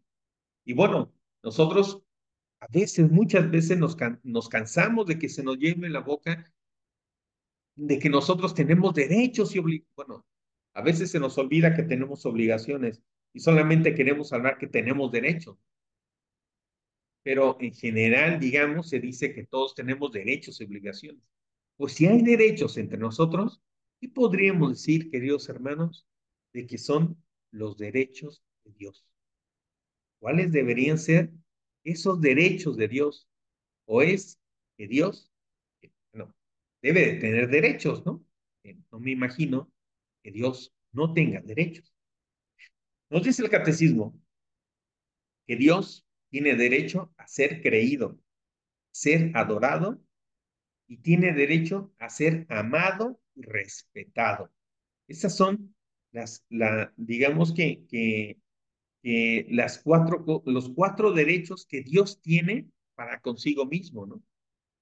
Y bueno, nosotros a veces, muchas veces nos cansamos de que se nos lleve la boca de que nosotros tenemos derechos y obligaciones. Bueno, a veces se nos olvida que tenemos obligaciones y solamente queremos hablar que tenemos derechos. Pero en general, digamos, se dice que todos tenemos derechos y obligaciones. Pues si hay derechos entre nosotros, ¿qué podríamos decir, queridos hermanos, de que son los derechos de Dios? ¿Cuáles deberían ser esos derechos de Dios? ¿O es que Dios, no, debe de tener derechos, ¿no? No me imagino que Dios no tenga derechos. Nos dice el catecismo que Dios tiene derecho a ser creído, ser adorado y tiene derecho a ser amado y respetado. Esas son digamos que los cuatro derechos que Dios tiene para consigo mismo, ¿no?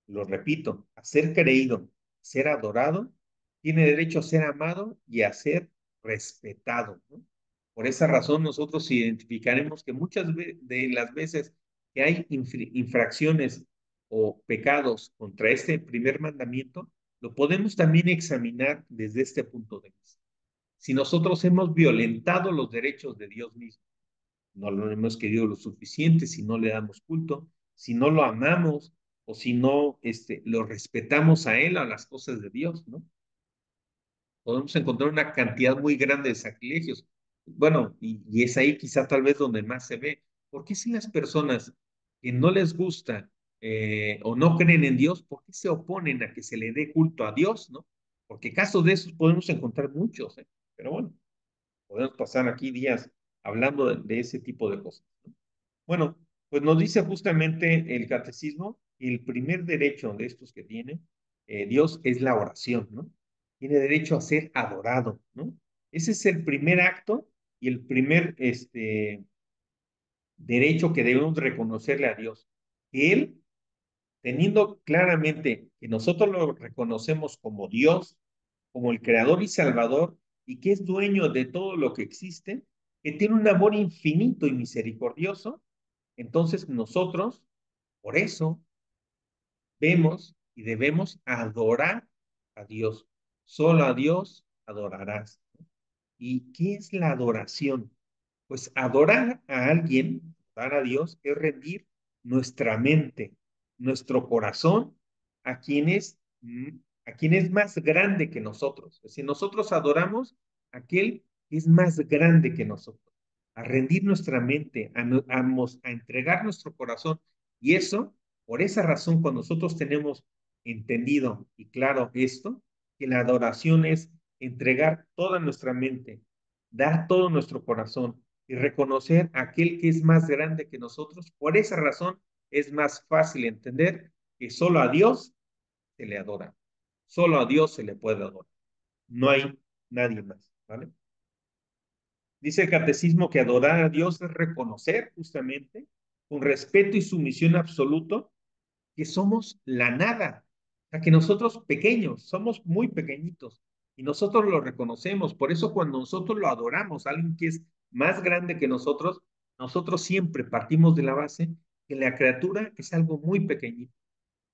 Lo repito, a ser creído, ser adorado, tiene derecho a ser amado y a ser respetado, ¿no? Por esa razón nosotros identificaremos que muchas de las veces que hay infracciones o pecados contra este primer mandamiento, lo podemos también examinar desde este punto de vista. Si nosotros hemos violentado los derechos de Dios mismo, no lo hemos querido lo suficiente, si no le damos culto, si no lo amamos o si no lo respetamos a él, a las cosas de Dios, ¿no? Podemos encontrar una cantidad muy grande de sacrilegios. Bueno, y es ahí quizá tal vez donde más se ve. ¿Por qué si las personas que no les gusta o no creen en Dios, por qué se oponen a que se le dé culto a Dios, ¿no? Porque casos de esos podemos encontrar muchos, ¿eh? Pero bueno, podemos pasar aquí días hablando de ese tipo de cosas, ¿no? Bueno, pues nos dice justamente el catecismo, el primer derecho de estos que tiene Dios es la oración, ¿no? Tiene derecho a ser adorado, ¿no? Ese es el primer acto y el primer derecho que debemos reconocerle a Dios. Que Él, teniendo claramente que nosotros lo reconocemos como Dios, como el creador y salvador, y que es dueño de todo lo que existe, que tiene un amor infinito y misericordioso, entonces nosotros, por eso, vemos y debemos adorar a Dios. Solo a Dios adorarás. ¿Y qué es la adoración? Pues adorar a alguien, adorar a Dios, es rendir nuestra mente, nuestro corazón a quien es, a quien es más grande que nosotros. Es decir, nosotros adoramos a aquel que es más grande que nosotros, a rendir nuestra mente, a entregar nuestro corazón. Y eso, por esa razón, cuando nosotros tenemos entendido y claro esto, que la adoración es entregar toda nuestra mente, dar todo nuestro corazón y reconocer a aquel que es más grande que nosotros. Por esa razón es más fácil entender que solo a Dios se le adora. Solo a Dios se le puede adorar. No hay nadie más, ¿vale? Dice el catecismo que adorar a Dios es reconocer justamente con respeto y sumisión absoluto que somos la nada, o sea, que nosotros pequeños, somos muy pequeñitos y nosotros lo reconocemos. Por eso cuando nosotros lo adoramos, alguien que es más grande que nosotros siempre partimos de la base que la criatura es algo muy pequeñito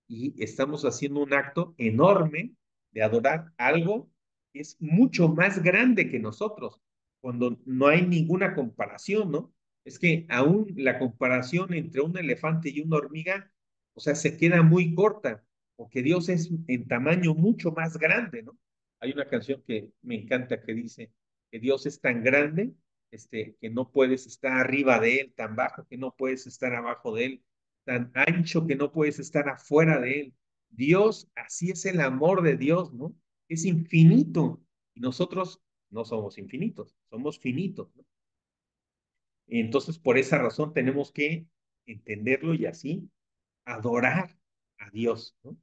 y estamos haciendo un acto enorme de adorar algo que es mucho más grande que nosotros, cuando no hay ninguna comparación, ¿no? Es que aún la comparación entre un elefante y una hormiga, o sea, se queda muy corta, porque Dios es en tamaño mucho más grande, ¿no? Hay una canción que me encanta que dice que Dios es tan grande, que no puedes estar arriba de él, tan bajo que no puedes estar abajo de él, tan ancho que no puedes estar afuera de él. Dios, así es el amor de Dios, ¿no? Es infinito. Y nosotros no somos infinitos, somos finitos, ¿no? Y entonces, por esa razón, tenemos que entenderlo y así adorar a Dios, ¿no?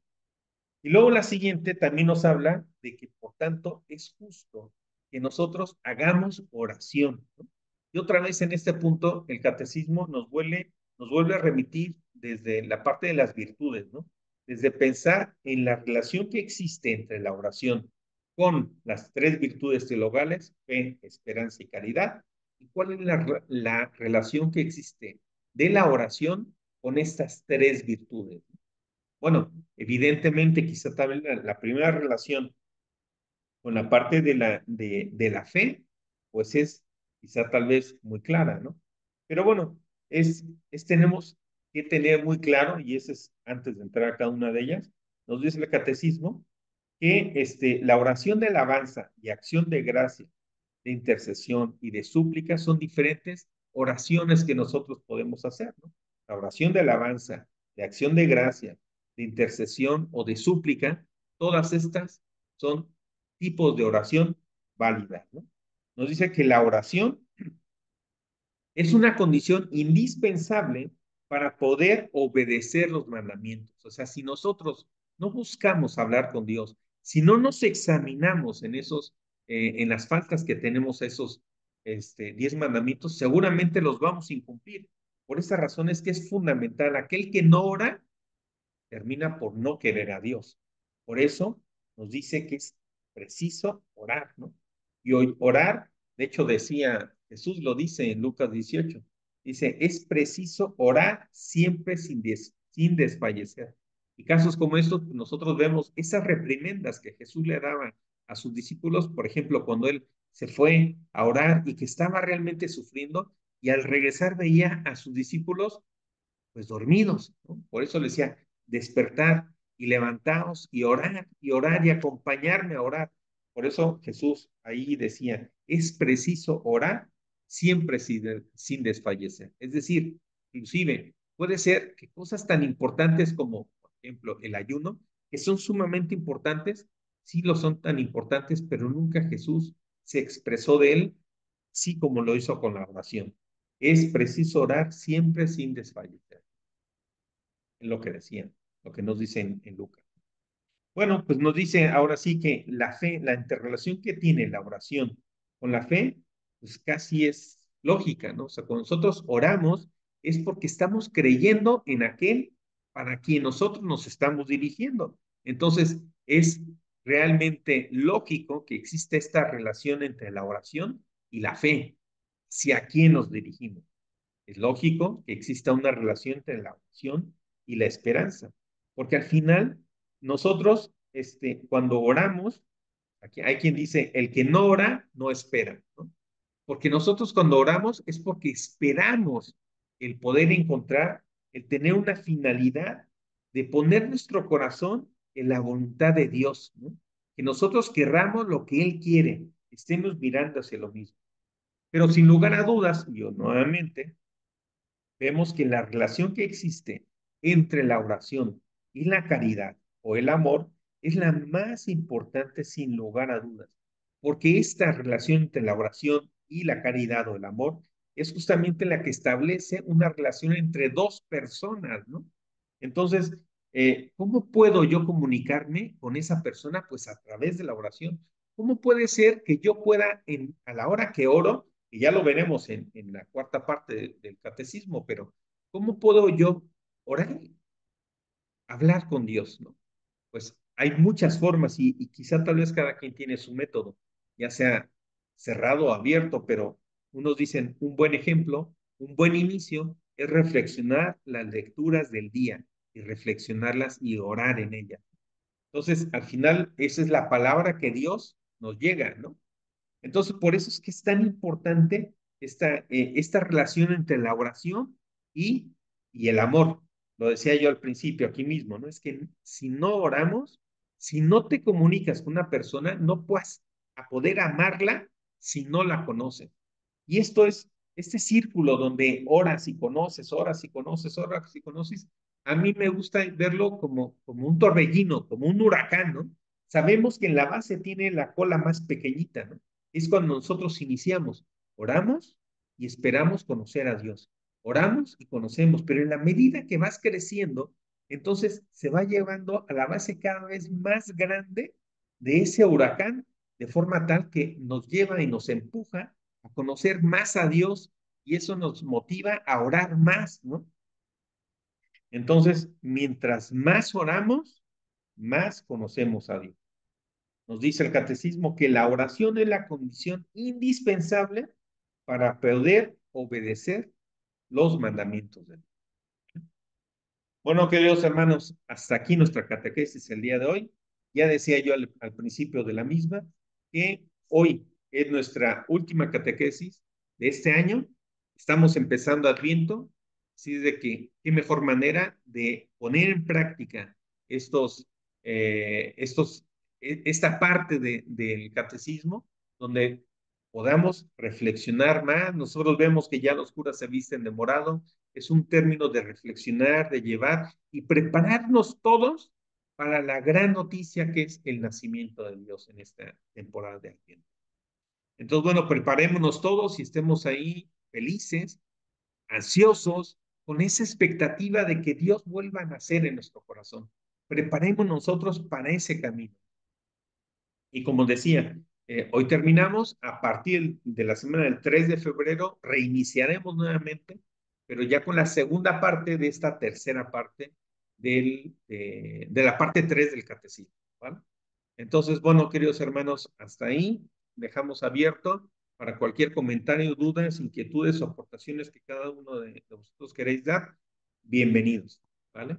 Y luego la siguiente también nos habla de que, por tanto, es justo que nosotros hagamos oración, ¿no? Y otra vez en este punto, el catecismo nos vuelve a remitir desde la parte de las virtudes, ¿no? Desde pensar en la relación que existe entre la oración con las tres virtudes teologales, fe, esperanza y caridad, y cuál es la relación que existe de la oración con estas tres virtudes. Bueno, evidentemente, quizá también la primera relación con la parte de la fe, pues es quizá tal vez muy clara, ¿no? Pero bueno, tenemos que tener muy claro, y ese es antes de entrar a cada una de ellas, nos dice el catecismo, que la oración de alabanza y acción de gracia, de intercesión y de súplica son diferentes oraciones que nosotros podemos hacer, ¿no? La oración de alabanza, de acción de gracia, de intercesión o de súplica, todas estas son tipos de oración válidas, ¿no? Nos dice que la oración es una condición indispensable para poder obedecer los mandamientos. O sea, si nosotros no buscamos hablar con Dios, si no nos examinamos en las faltas que tenemos a esos 10 mandamientos, seguramente los vamos a incumplir. Por esa razón es que es fundamental. Aquel que no ora termina por no querer a Dios. Por eso nos dice que es preciso orar, ¿no? Y hoy orar, de hecho decía, Jesús lo dice en Lucas 18, dice, es preciso orar siempre sin desfallecer. Y casos como estos, nosotros vemos esas reprimendas que Jesús le daba a sus discípulos, por ejemplo, cuando él se fue a orar y que estaba realmente sufriendo, y al regresar veía a sus discípulos pues dormidos, ¿no? Por eso le decía, despertar y levantaos y orar y acompañarme a orar. Por eso Jesús ahí decía, es preciso orar siempre sin desfallecer. Es decir, inclusive puede ser que cosas tan importantes como, por ejemplo, el ayuno, que son sumamente importantes, sí lo son tan importantes, pero nunca Jesús se expresó de él, sí como lo hizo con la oración. Es preciso orar siempre sin desfallecer, es lo que decían, lo que nos dicen en Lucas. Bueno, pues nos dice ahora sí que la fe, la interrelación que tiene la oración con la fe, pues casi es lógica, ¿no? O sea, cuando nosotros oramos es porque estamos creyendo en aquel para quien nosotros nos estamos dirigiendo. Entonces, es realmente lógico que exista esta relación entre la oración y la fe, hacia quién nos dirigimos. Es lógico que exista una relación entre la oración y la esperanza, porque al final nosotros, cuando oramos, aquí hay quien dice, el que no ora, no espera, ¿no? Porque nosotros cuando oramos es porque esperamos el poder encontrar, el tener una finalidad de poner nuestro corazón en la voluntad de Dios, ¿no? Que nosotros querramos lo que Él quiere, estemos mirando hacia lo mismo. Pero sin lugar a dudas, yo nuevamente vemos que la relación que existe entre la oración y la caridad o el amor es la más importante sin lugar a dudas, porque esta relación entre la oración y la caridad o el amor es justamente la que establece una relación entre dos personas, ¿no? Entonces, ¿cómo puedo yo comunicarme con esa persona? Pues a través de la oración. ¿Cómo puede ser que yo pueda, a la hora que oro, y ya lo veremos en la cuarta parte del catecismo, pero ¿cómo puedo yo orar, hablar con Dios, ¿no? Pues hay muchas formas y quizá tal vez cada quien tiene su método, ya sea cerrado o abierto, pero unos dicen un buen ejemplo, un buen inicio, es reflexionar las lecturas del día y reflexionarlas y orar en ellas. Entonces, al final, esa es la palabra que Dios nos llega, ¿no? Entonces, por eso es que es tan importante esta relación entre la oración y, y el amor. Lo decía yo al principio aquí mismo, ¿no? Es que si no oramos, si no te comunicas con una persona, no puedes a poder amarla si no la conoces. Y esto es este círculo donde oras y conoces, oras y conoces, oras y conoces. A mí me gusta verlo como un torbellino, como un huracán, ¿no? Sabemos que en la base tiene la cola más pequeñita, ¿no? Es cuando nosotros iniciamos, oramos y esperamos conocer a Dios. Oramos y conocemos, pero en la medida que vas creciendo, entonces se va llevando a la base cada vez más grande de ese huracán, de forma tal que nos lleva y nos empuja a conocer más a Dios y eso nos motiva a orar más, ¿no? Entonces, mientras más oramos, más conocemos a Dios. Nos dice el catecismo que la oración es la condición indispensable para poder obedecer los mandamientos de Dios. Bueno, queridos hermanos, hasta aquí nuestra catequesis el día de hoy. Ya decía yo al principio de la misma que hoy es nuestra última catequesis de este año. Estamos empezando Adviento, así de que qué mejor manera de poner en práctica estos, esta parte del catecismo, donde podamos reflexionar más. Nosotros vemos que ya los curas se visten de morado, es un término de reflexionar, de llevar y prepararnos todos para la gran noticia que es el nacimiento de Dios en esta temporada de Adviento. Entonces, bueno, preparémonos todos y estemos ahí felices, ansiosos, con esa expectativa de que Dios vuelva a nacer en nuestro corazón. Preparemos nosotros para ese camino. Y como decía, hoy terminamos, a partir de la semana del 3 de febrero reiniciaremos nuevamente, pero ya con la segunda parte de esta tercera parte de la parte 3 del catecismo, ¿vale? Entonces, bueno, queridos hermanos, hasta ahí dejamos abierto para cualquier comentario, dudas, inquietudes o aportaciones que cada uno de vosotros queréis dar. Bienvenidos, ¿vale?